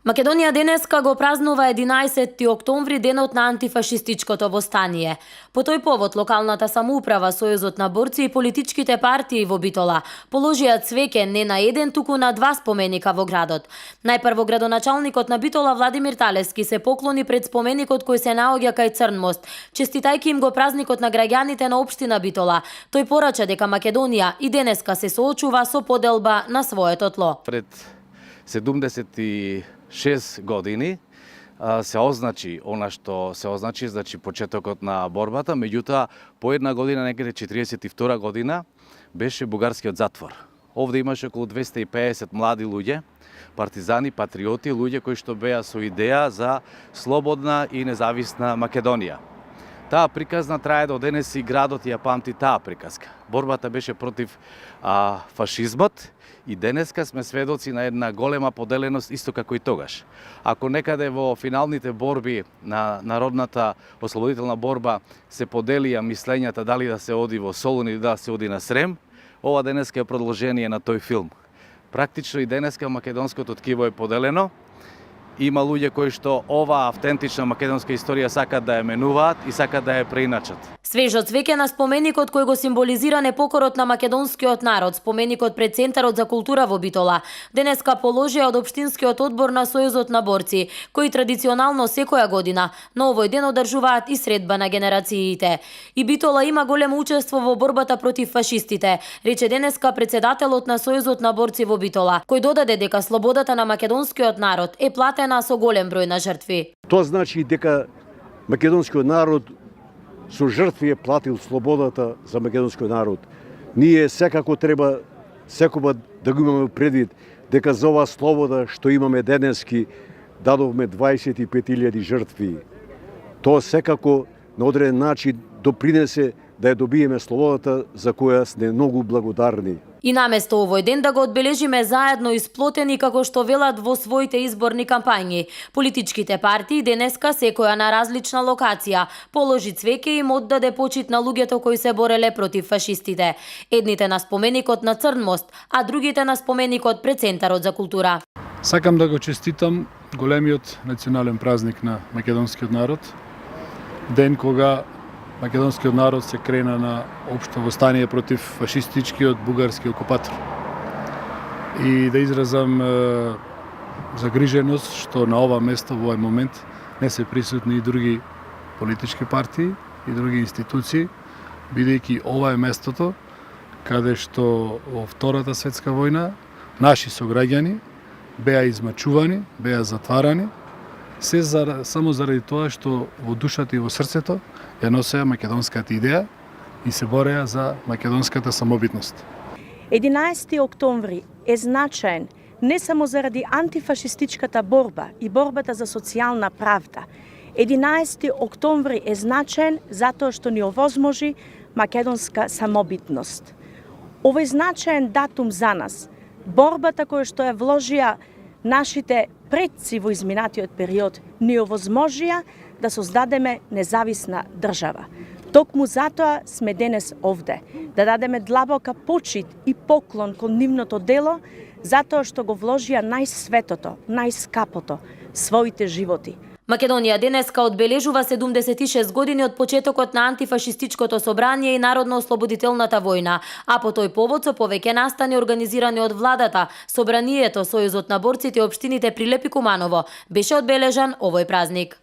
Македонија денеска го празнува 11 октомври, денот на антифашистичкото востание. По тој повод локалната самоуправа, Сојузот на борци и политичките партии во Битола положија цвеќе не на еден, туку на два споменика во градот. Најпрво градоначалникот на Битола Владимир Талевски се поклони пред споменикот кој се наоѓа кај Црн мост, честитајќи им го празникот на граѓаните на општина Битола. Тој порача дека Македонија и денеска се соочува со поделба на своето тло. Пред 76 години се означи она што се означи, значи почетокот на борбата, меѓутоа по една година, некаде 42 година, беше бугарскиот затвор. Овде имаше околу 250 млади луѓе, партизани, патриоти, луѓе кои што беа со идеја за слободна и независна Македонија. Таа приказна трае до денес и градот ја памти таа приказка. Борбата беше против фашизмот и денеска сме сведоци на една голема поделеност исто како и тогаш. Ако некаде во финалните борби на народната ослободителна борба се поделија мислењата дали да се оди во Солун или да се оди на Срем, ова денеска е продолжение на тој филм. Практично и денеска македонското ткиво е поделено. Има луѓе кои што ова автентична македонска историја сакат да ја менуваат и сакат да ја преиначат. Свежо цвеќе на споменикот кој го символизира непокорот на македонскиот народ, споменикот пред Центарот за култура во Битола, денеска положија од Општинскиот одбор на Сојузот на борци, кои традиционално секоја година на овој ден одржуваат и средба на генерациите. И Битола има големо учество во борбата против фашистите, рече денеска председателот на Сојузот на борци во Битола, кој додаде дека слободата на македонскиот народ е платена со голем број на жртви. Тоа значи дека македонскиот народ со жртви е платил слободата за македонскиот народ. Ние секако треба секогаш да го имаме предвид дека за оваа слобода што имаме денески дадовме 25.000 жртви. Тоа секако на одреден начин допринесе да ја добиеме слободата за која сме многу благодарни. И наместо овој ден да го одбележиме заедно и сплотени како што велат во своите изборни кампањи, политичките партии денеска секоја на различна локација положи цвеќе и им оддаде почит на луѓето кои се бореле против фашистите. Едните на споменикот на Црн мост, а другите на споменикот пред Центарот за култура. Сакам да го честитам големиот национален празник на македонскиот народ, ден кога македонскиот народ се крена на општо востание против фашистичкиот бугарски окупатор. И да изразам загриженост што на ова место во овој момент не се присутни и други политички партии и други институции, бидејќи ова е местото каде што во Втората светска војна наши сограѓани беа измачувани, беа затварани, само заради тоа што во душата и во срцето ја носеа македонската идеја и се бореа за македонската самобитност. 11 октомври е значаен не само заради антифашистичката борба и борбата за социјална правда. 11 октомври е значаен затоа што ни овозможи македонска самобитност. Овој значаен датум за нас, борбата која што ја вложија нашите предци во изминатиот период, ни овозможија да создадеме независна држава. Токму затоа сме денес овде, да дадеме длабока почит и поклон кон нивното дело, затоа што го вложија најсветото, најскапото, своите животи. Македонија денеска одбележува 76 години од почетокот на антифашистичкото собрание и Народно-ослободителната војна, а по тој повод со повеќе настани организирани од владата, собранието, Сојузот на борците и општините Прилеп и Куманово, беше одбележан овој празник.